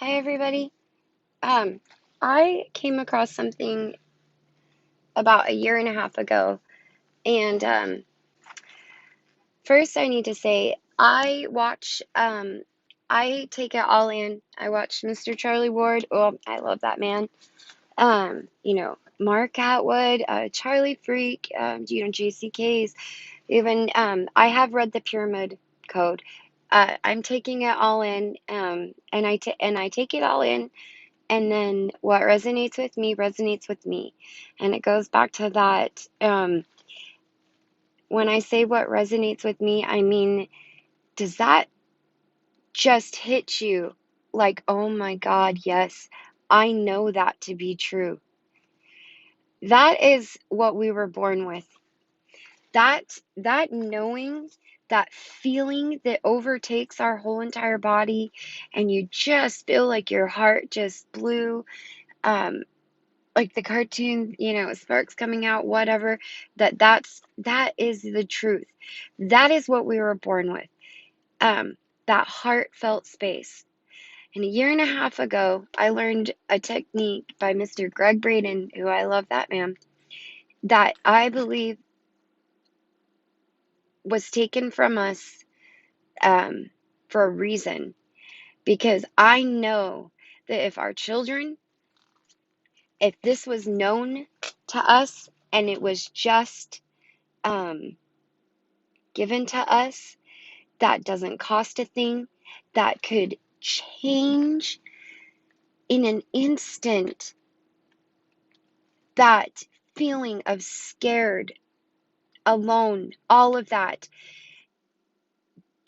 Hi, everybody. Um, I came across something about a year and a half ago, and first I need to say I take it all in. I watch Mr. Charlie Ward. Oh, I love that man. Mark Atwood, Charlie Freak, JCK's. Even I have read the Pyramid Code. I'm taking it all in, and I take it all in. And then what resonates with me. And it goes back to that. When I say what resonates with me, I mean, does that just hit you like, oh my God, yes, I know that to be true? That is what we were born with. That knowing, that feeling that overtakes our whole entire body, and you just feel like your heart just blew. Um, like the cartoon, sparks coming out, whatever, that is the truth. That is what we were born with. That heartfelt space. And a year and a half ago, I learned a technique by Mr. Greg Braden, who I love that man, that I believe was taken from us um, for a reason. Because I know that if this was known to us and it was just um, given to us, that doesn't cost a thing, that could change in an instant that feeling of scared, alone, all of that.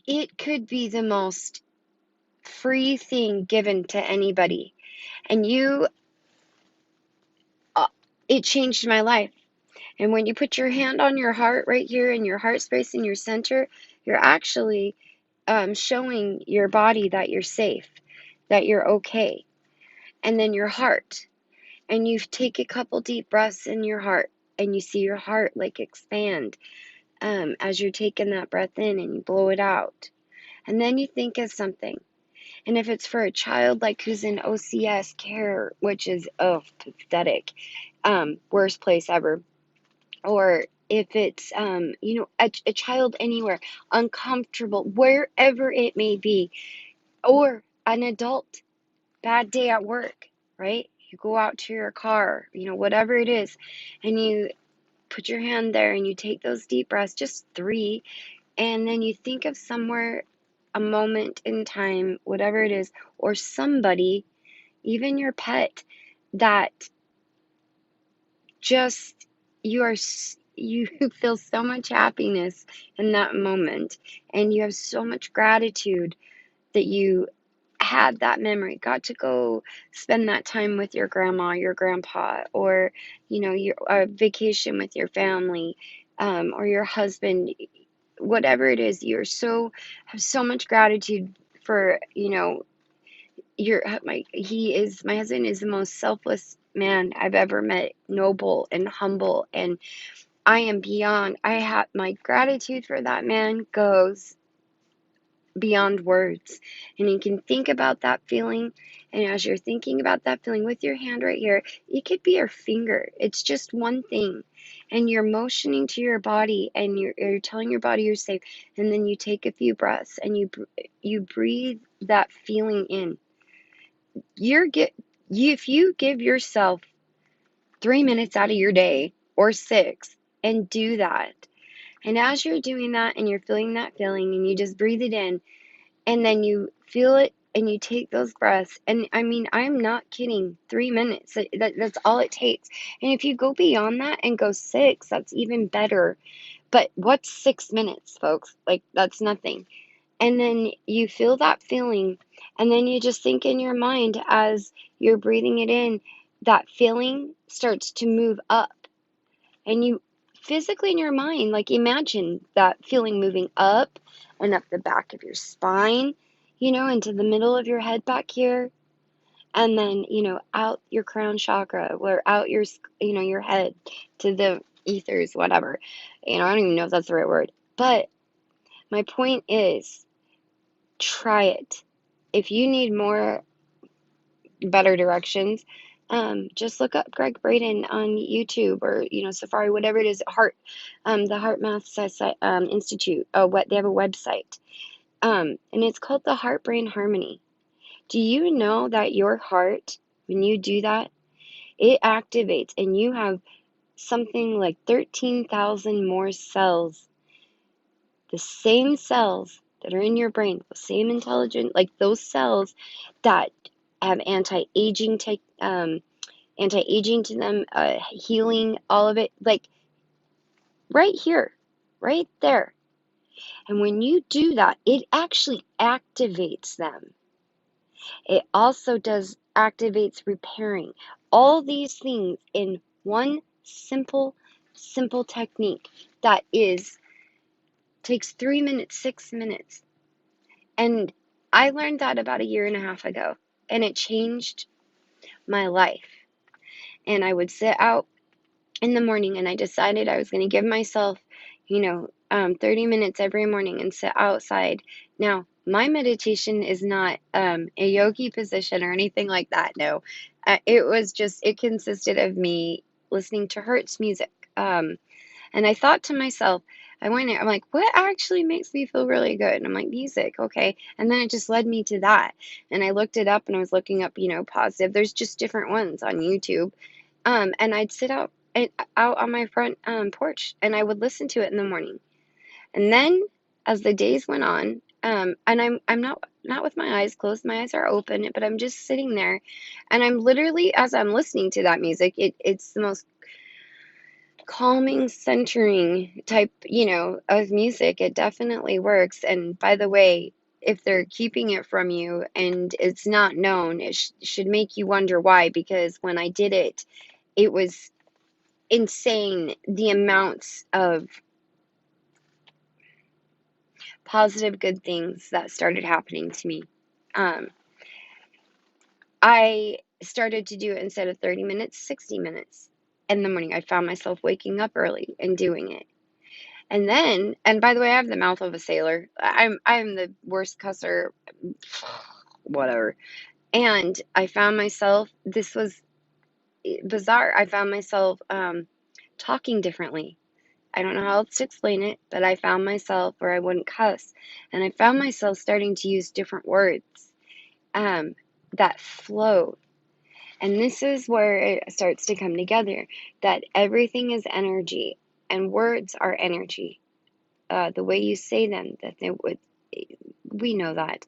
It could be the most free thing given to anybody. And uh, it changed my life. And when you put your hand on your heart right here in your heart space in your center, you're actually showing your body that you're safe, that you're okay. And then your heart. And you take a couple deep breaths in your heart, and you see your heart like expand as you're taking that breath in and you blow it out. And then you think of something. And if it's for a child like who's in OCS care, which is pathetic, worst place ever, or if it's a child anywhere, uncomfortable, wherever it may be, or an adult, bad day at work, right? You go out to your car, whatever it is, and you put your hand there and you take those deep breaths, just three, and then you think of somewhere, a moment in time, whatever it is, or somebody, even your pet, that just you feel so much happiness in that moment, and you have so much gratitude that you had that memory, got to go spend that time with your grandma, your grandpa, or your vacation with your family, or your husband, whatever it is. Have so much gratitude for my husband is the most selfless man I've ever met, noble and humble, and I have my gratitude for that man goes beyond words. And you can think about that feeling. And as you're thinking about that feeling with your hand right here, it could be your finger. It's just one thing. And you're motioning to your body, and you're telling your body you're safe. And then you take a few breaths and you breathe that feeling in. If you give yourself 3 minutes out of your day or six and do that, and as you're doing that and you're feeling that feeling and you just breathe it in, and then you feel it and you take those breaths, and I mean, I'm not kidding, 3 minutes, that's all it takes. And if you go beyond that and go six, that's even better. But what's 6 minutes, folks? Like, that's nothing. And then you feel that feeling, and then you just think in your mind as you're breathing it in, that feeling starts to move up. And you physically in your mind, like, imagine that feeling moving up and up the back of your spine, into the middle of your head back here, and then, out your crown chakra, or out your head to the ethers, whatever. I don't even know if that's the right word. But my point is, try it. If you need more better directions, just look up Greg Braden on YouTube or, Safari, whatever it is, the Heart Math Institute. Oh, they have a website. And it's called the Heart Brain Harmony. Do you know that your heart, when you do that, it activates and you have something like 13,000 more cells, the same cells that are in your brain, the same intelligent, like those cells that have anti-aging to them, healing, all of it, like right here, right there. And when you do that, it actually activates them. It also activates repairing. All these things in one simple technique that takes 3 minutes, 6 minutes. And I learned that about a year and a half ago, and it changed my life. And I would sit out in the morning, and I decided I was going to give myself, 30 minutes every morning and sit outside. Now, my meditation is not a yogi position or anything like that. No, it consisted of me listening to Hertz music. And I thought to myself, I'm like, what actually makes me feel really good? And I'm like, music, okay. And then it just led me to that. And I looked it up, and I was looking up, positive. There's just different ones on YouTube. And I'd sit out on my front porch, and I would listen to it in the morning. And then as the days went on, and I'm not with my eyes closed, my eyes are open, but I'm just sitting there, and I'm literally, as I'm listening to that music, it's the most calming, centering type, of music. It definitely works. And by the way, if they're keeping it from you and it's not known, it should make you wonder why, because when I did it, it was insane, the amounts of positive, good things that started happening to me. I started to do it instead of 30 minutes, 60 minutes in the morning. I found myself waking up early and doing it. And by the way, I have the mouth of a sailor. I'm the worst cusser, whatever. And I found myself, this was bizarre. I found myself talking differently. I don't know how else to explain it, but I found myself where I wouldn't cuss. And I found myself starting to use different words that flow. And this is where it starts to come together, that everything is energy and words are energy. The way you say them, we know that.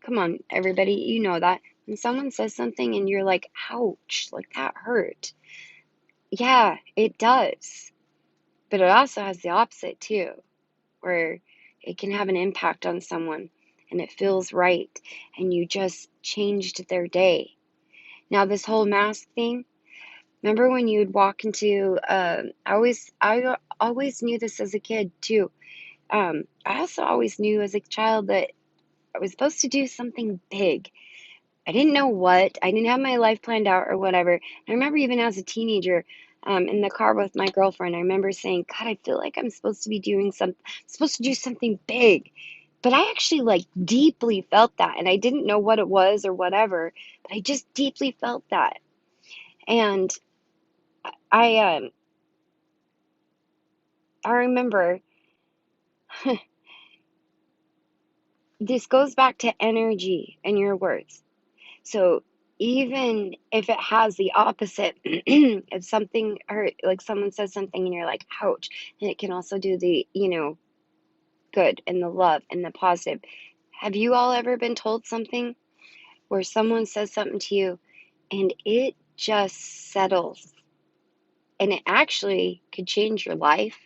Come on, everybody, you know that. When someone says something and you're like, ouch, like that hurt. Yeah, it does. But it also has the opposite too, where it can have an impact on someone and it feels right and you just changed their day. Now, this whole mask thing, remember when you'd walk into, I always knew this as a kid too. I also always knew as a child that I was supposed to do something big. I didn't know what. I didn't have my life planned out or whatever. I remember even as a teenager, in the car with my girlfriend, I remember saying, God, I feel like I'm supposed to be supposed to do something big. But I actually like deeply felt that, and I didn't know what it was or whatever, but I just deeply felt that. And I I remember this goes back to energy and your words. So even if it has the opposite, if something hurt, like someone says something and you're like, ouch, and it can also do the, good and the love and the positive. Have you all ever been told something where someone says something to you and it just settles and it actually could change your life?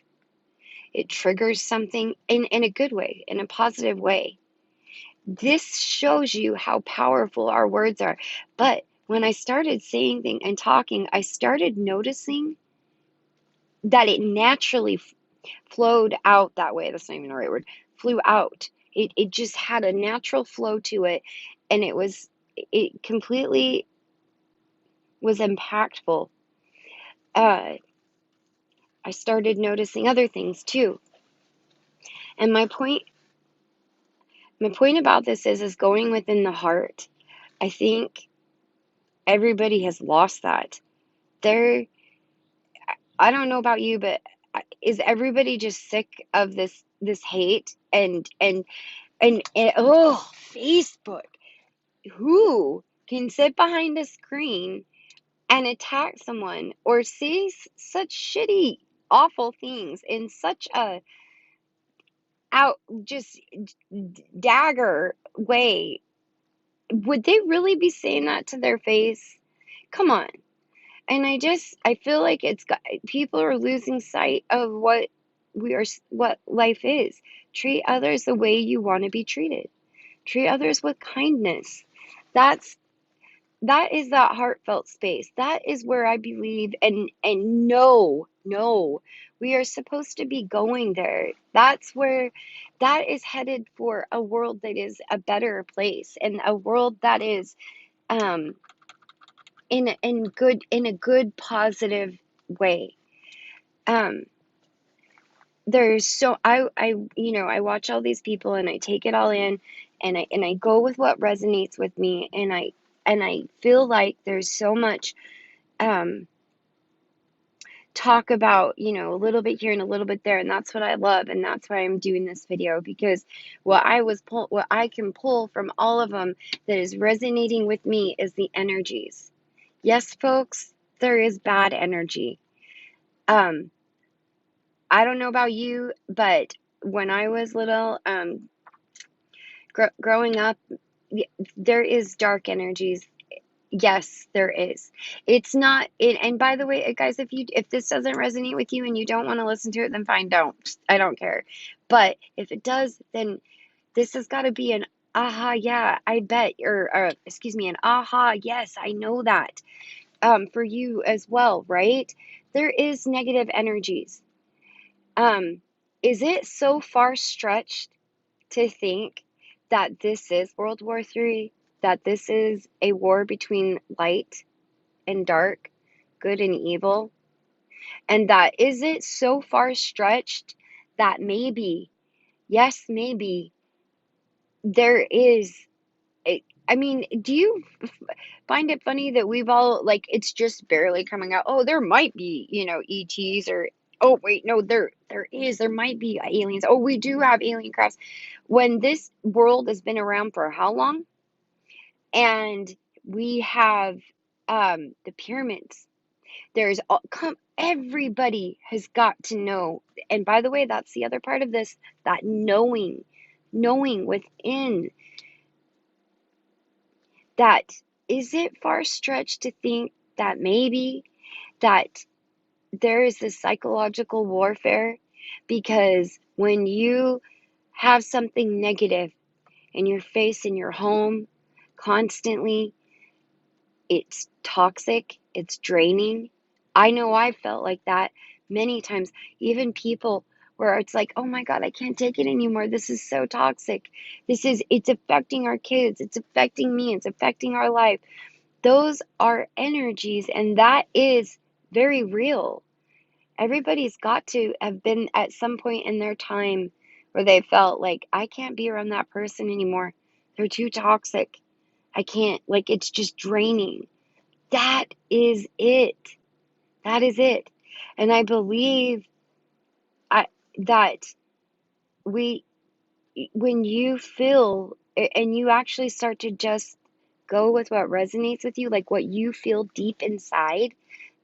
It triggers something in a good way, in a positive way. This shows you how powerful our words are. But when I started saying things and talking, I started noticing that it naturally flowed out that way. That's not even the right word. Flew out. It just had a natural flow to it, and it completely was impactful. I started noticing other things too. And my point about this is going within the heart. I think Everybody has lost that. There, I don't know about you, but is everybody just sick of this hate and oh, Facebook. Who can sit behind a screen and attack someone or say such shitty, awful things in such a out just dagger way? Would they really be saying that to their face? Come on. And I feel like it's got people are losing sight of what life is. Treat others the way you want to be treated. Treat others with kindness. That's that is that heartfelt space. That is where I believe and no, we are supposed to be going there. That's where that is headed for a world that is a better place and a world that is um in a good positive way. Um there's so I I watch all these people and I take it all in and I go with what resonates with me and I feel like there's so much um talk about, a little bit here and a little bit there, and that's what I love, and that's why I'm doing this video, because what I can pull from all of them that is resonating with me is the energies. Yes, folks, there is bad energy. Um, I don't know about you, but when I was little, growing up, there is dark energies. Yes, there is. It's not it, and by the way, guys, if this doesn't resonate with you and you don't want to listen to it, then fine, don't. I don't care. But if it does, then this has got to be an aha, yeah, I bet, or excuse me, an aha, yes, I know that. For you as well, right? There is negative energies. Um, is it so far stretched to think that this is World War III, that this is a war between light and dark, good and evil, and that is it so far stretched that maybe, yes, maybe there is I mean, do you find it funny that we've all like it's just barely coming out? Oh, there might be, ETs or oh wait, no, there might be aliens. Oh, we do have alien crafts. When this world has been around for how long? And we have the pyramids. There's everybody has got to know. And by the way, that's the other part of this, that knowing within that. Is it far stretched to think that maybe that there is this psychological warfare? Because when you have something negative in your face, in your home, constantly, it's toxic, it's draining. I know I felt like that many times. Even people where it's like, oh my God, I can't take it anymore. This is so toxic. It's affecting our kids. It's affecting me. It's affecting our life. Those are energies, and that is very real. Everybody's got to have been at some point in their time where they felt like, I can't be around that person anymore. They're too toxic. I can't, like, it's just draining. That is it. That is it. And I believe I, that we, when you feel and you actually start to just go with what resonates with you, like what you feel deep inside,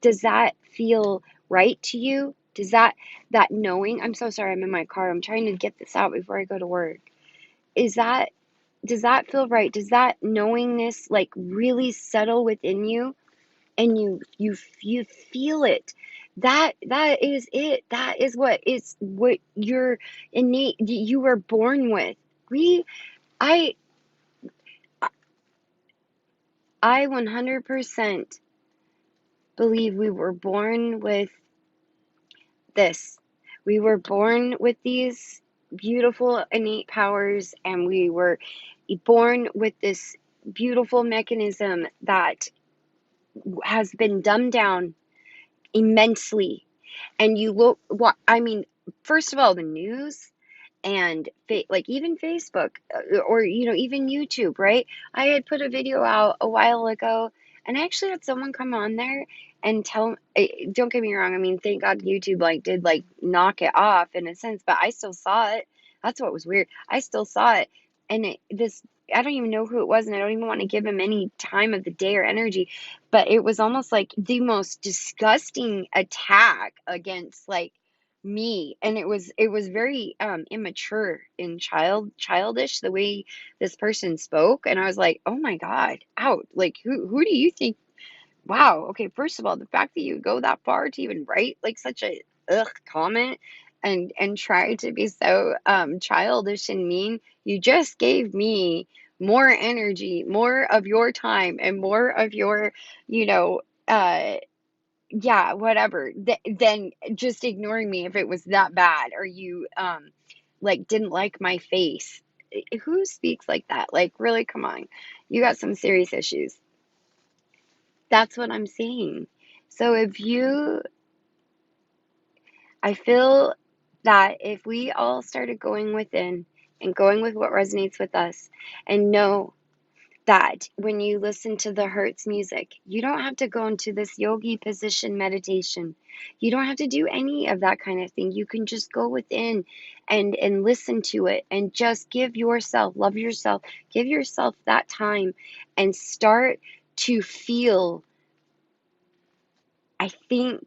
does that feel right to you? Does that knowing, I'm so sorry, I'm in my car. I'm trying to get this out before I go to work. Is that, does that feel right? Does that knowingness like really settle within you? And you feel it, that is it, that is what you're innate, you were born with. we i I 100% believe we were born with this. We were born with these beautiful innate powers, and we were born with this beautiful mechanism that has been dumbed down immensely. And you look what I mean, first of all, the news and like even Facebook, or even YouTube, right? I had put a video out a while ago And I actually had someone come on there and don't get me wrong, I mean, thank God YouTube like did like knock it off in a sense, but I still saw it. That's what was weird. I still saw it. And I don't even know who it was, and I don't even want to give him any time of the day or energy, but it was almost like the most disgusting attack against like me. And it was very immature and childish the way this person spoke. And I was like, oh my God, out. Like, who do you think? Wow. Okay. First of all, the fact that you go that far to even write like such a comment and try to be so childish and mean, you just gave me more energy, more of your time, and more of your, you know, yeah, whatever, than just ignoring me if it was that bad, or you like didn't like my face. Who speaks like that? Like, really, come on. You got some serious issues. That's what I'm saying. So I feel that if we all started going within and going with what resonates with us, and know that when you listen to the Hertz music, you don't have to go into this yogi position meditation. You don't have to do any of that kind of thing. You can just go within and listen to it, and just love yourself, give yourself that time, and start to feel. I think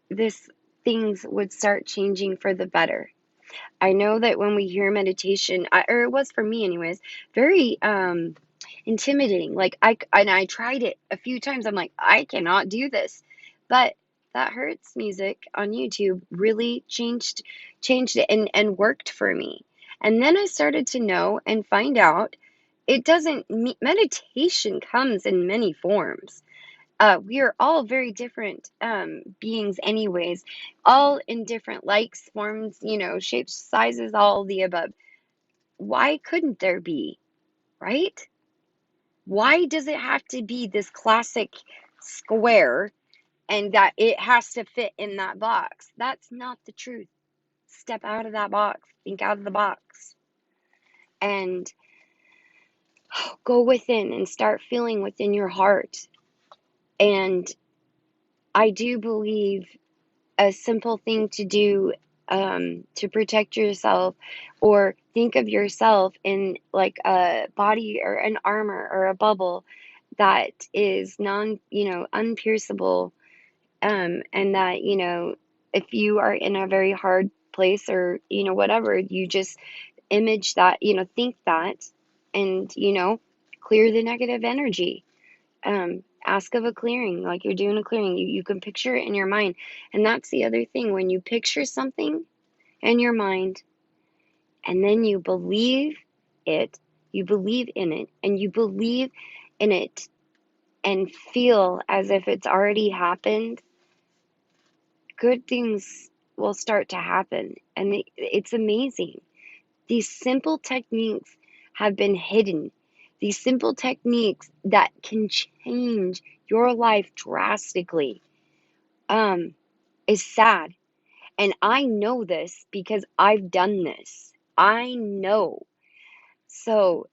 this things would start changing for the better. I know that when we hear meditation, or it was for me anyways, very intimidating. Like I tried it a few times. I'm like, I cannot do this. But that Hurts music on YouTube really changed it and worked for me. And then I started to know and find out it doesn't meditation comes in many forms. We are all very different beings, anyways, all in different likes, forms, shapes, sizes, all the above. Why couldn't there be, right? Why does it have to be this classic square and that it has to fit in that box? That's not the truth. Step out of that box, think out of the box, and go within and start feeling within your heart. And I do believe a simple thing to do to protect yourself, or think of yourself in like a body or an armor or a bubble that is unpierceable, and that, if you are in a very hard place, or, whatever, you just image that, think that, and, clear the negative energy. Ask of a clearing, like you're doing a clearing. You can picture it in your mind. And that's the other thing. When you picture something in your mind, and then it, you believe in it, and you believe in it and feel as if it's already happened, good things will start to happen. And it's amazing. These simple techniques have been hidden. These simple techniques that can change your life drastically, is sad. And I know this because I've done this. I know. So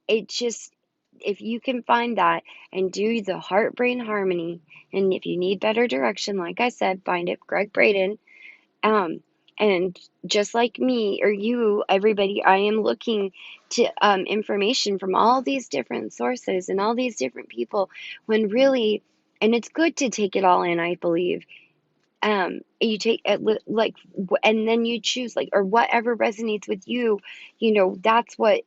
it just, if you can find that and do the heart brain harmony, and if you need better direction, like I said, find it, Greg Braden. Um, and just like me or you, everybody, I am looking to information from all these different sources and all these different people, when really, and it's good to take it all in, I believe. You take it like, and then you choose, like, or whatever resonates with you, that's what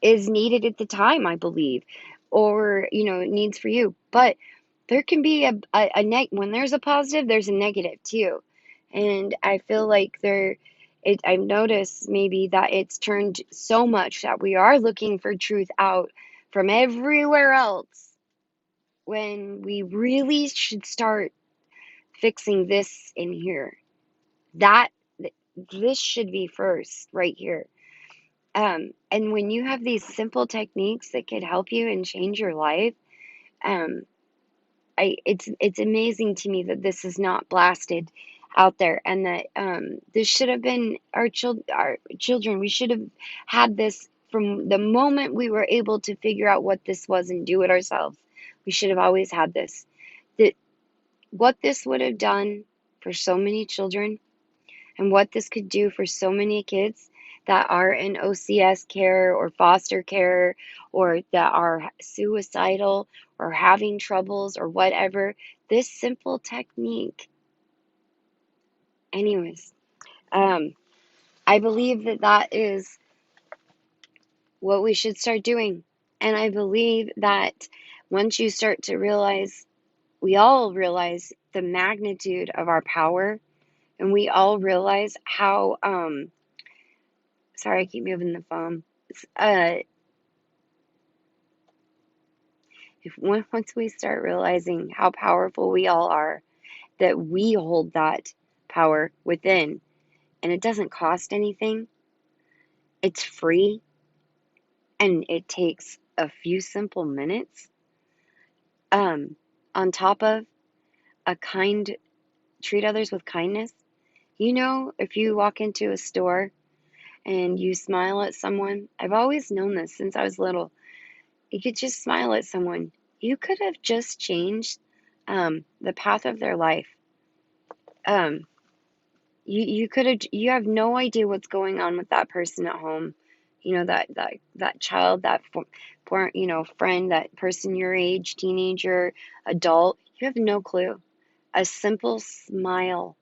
is needed at the time, I believe, or, needs for you. But there can be when there's a positive, there's a negative too. And I feel like I've noticed maybe that it's turned so much that we are looking for truth out from everywhere else, when we really should start fixing this in here. That this should be first right here. And when you have these simple techniques that could help you and change your life, um, it's amazing to me that this is not blasted out there, and that this should have been our children. We should have had this from the moment we were able to figure out what this was and do it ourselves. We should have always had this. That what this would have done for so many children and what this could do for so many kids that are in OCS care or foster care or that are suicidal or having troubles or whatever. This simple technique. Anyways, I believe that that is what we should start doing. And I believe that once you start to realize, we all realize the magnitude of our power, and we all realize how, sorry, I keep moving the phone. Uh, if once we start realizing how powerful we all are, that we hold that power within, and it doesn't cost anything, it's free, and it takes a few simple minutes, um, on top of a kind, treat others with kindness. You know, if you walk into a store and you smile at someone, I've always known this since I was little. You could just smile at someone. You could have just changed the path of their life. Um, you could have, you have no idea what's going on with that person at home. You know, that child, that friend, that person your age, teenager, adult. You have no clue. A simple smile.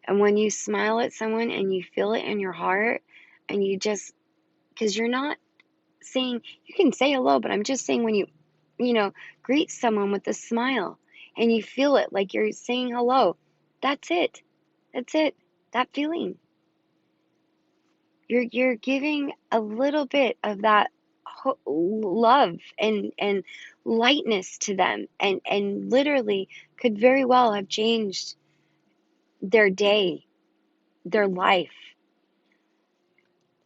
And when you smile at someone and you feel it in your heart, and you just, because you're not saying, you can say hello, but I'm just saying when you know, greet someone with a smile and you feel it like you're saying hello, that's it. That's it. That feeling. You're giving a little bit of that love and lightness to them, and literally could very well have changed their day, their life.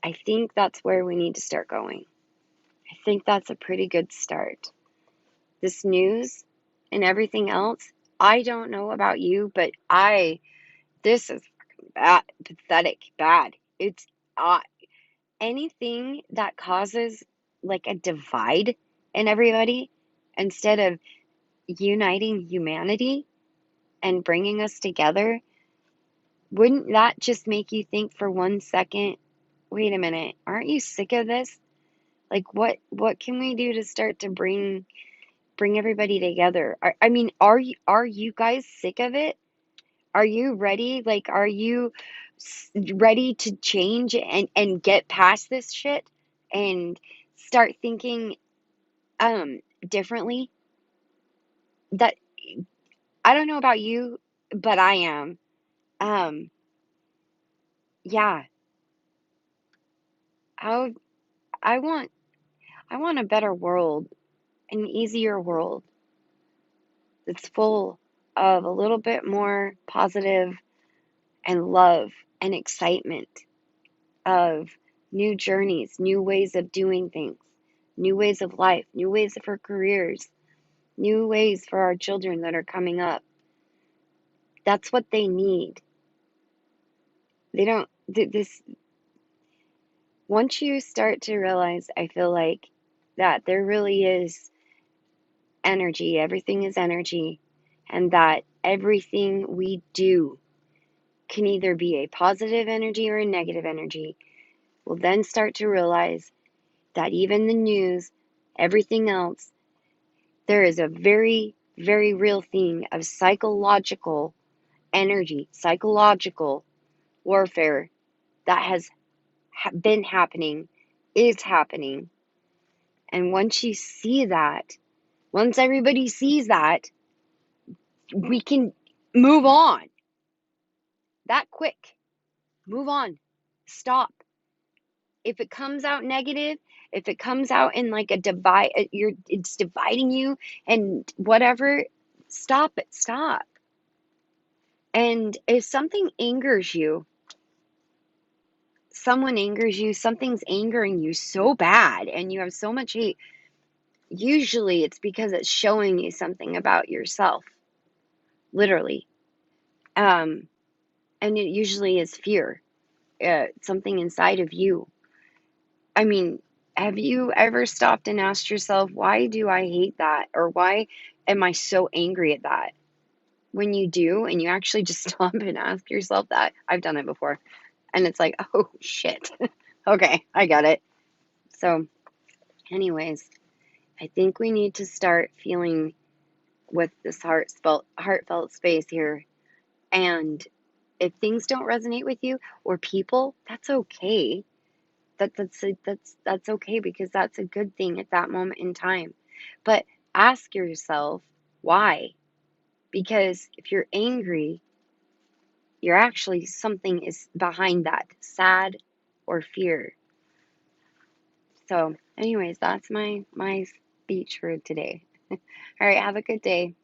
I think that's where we need to start going. I think that's a pretty good start. This news and everything else, I don't know about you, but this is bad, pathetic, bad. It's uh, anything that causes like a divide in everybody instead of uniting humanity and bringing us together. Wouldn't that just make you think for 1 second, wait a minute, aren't you sick of this? Like what can we do to start to bring everybody together? I mean, are you guys sick of it? Are you ready? Like, are you ready to change and get past this shit and start thinking differently? That I don't know about you, but I am. Um yeah, I I want I want a better world, an easier world that's full of a little bit more positive and love and excitement of new journeys, new ways of doing things, new ways of life, new ways for careers, new ways for our children that are coming up. That's what they need. They don't, this, once you start to realize, I feel like that there really is energy, everything is energy, and that everything we do can either be a positive energy or a negative energy. We'll then start to realize that even the news, everything else, there is a very, very real thing of psychological energy, psychological warfare that has been happening, is happening. And once you see that, once everybody sees that, we can move on that quick. Move on. Stop. If it comes out negative, if it comes out in like a divide, it's dividing you and whatever, stop it. Stop. And if something angers you, someone angers you, something's angering you so bad and you have so much hate, usually it's because it's showing you something about yourself, literally. Um, and it usually is fear, something inside of you. I mean, Have you ever stopped and asked yourself, why do I hate that? Or why am I so angry at that? When you do, and you actually just stop and ask yourself that, I've done it before. And it's like, oh shit. Okay, I got it. So, anyways, I think we need to start feeling with this heartfelt space here. And if things don't resonate with you or people, that's okay. That's okay, because that's a good thing at that moment in time. But ask yourself why. Because if you're angry, you're actually, something is behind that, sad or fear. So anyways, that's my speech for today. All right, have a good day.